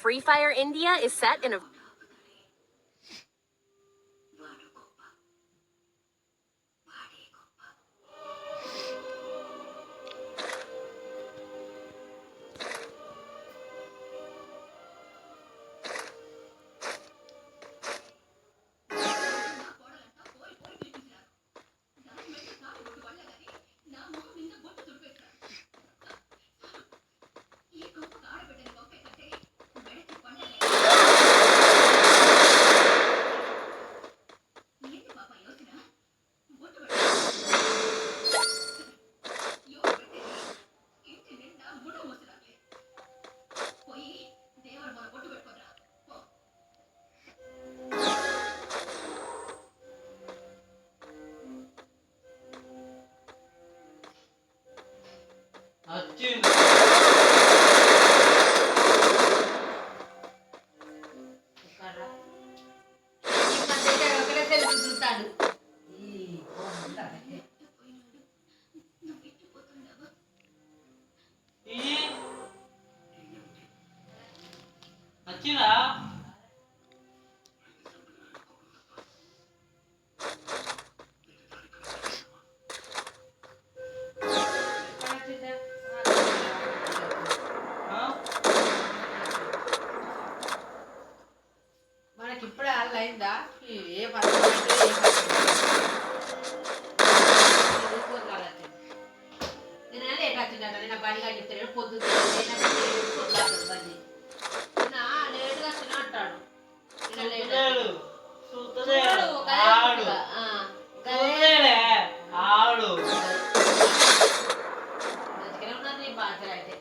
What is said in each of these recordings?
Free Fire India is set in a మనకిప్పుడే అయిందా ఏ నేను late వచ్చిందట నేను బండిగా చెప్తాను పొద్దున్న లేటుగా వచ్చిన అంటాడు ఆడు మంచిగానే ఉన్నారు నీ బాధ్యత అయితే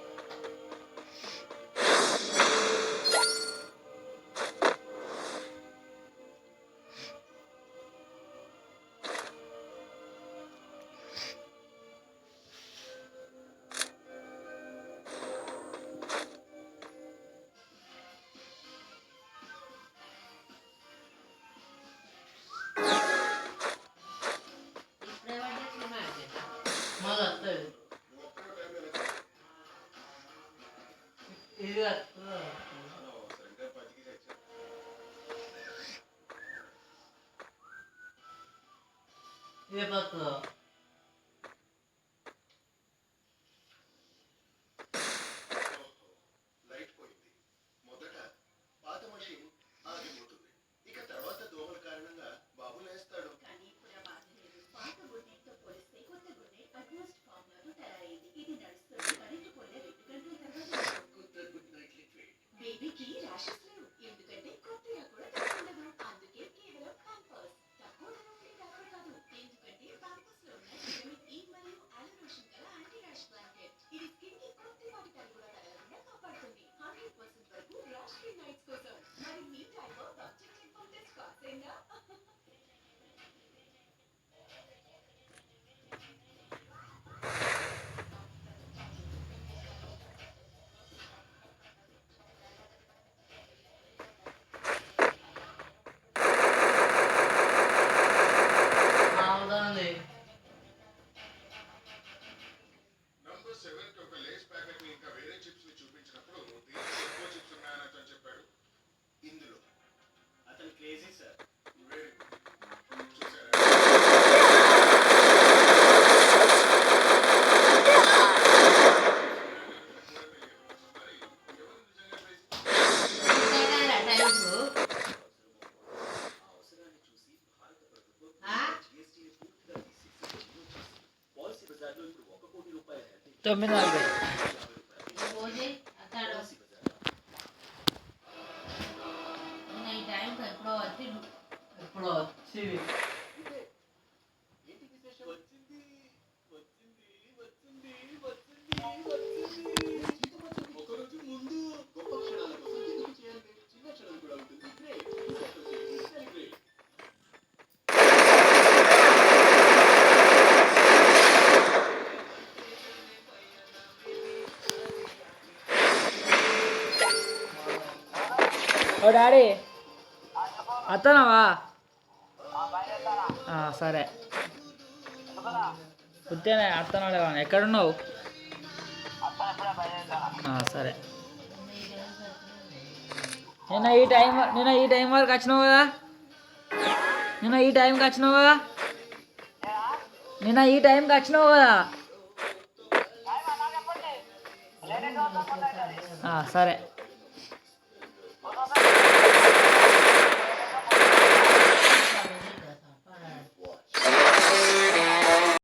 తొమ్మిది నలభై ఎప్పుడో వచ్చి ఓ డాడీ అత్తనవా సరే పుట్టేనే అత్తనాడే కానీ ఎక్కడున్నావు సరే నిన్న ఈ టైం వరకు వచ్చినావు కదా నిన్న ఈ టైంకి వచ్చినావు కదా నిన్న ఈ టైంకి వచ్చినావు కదా సరే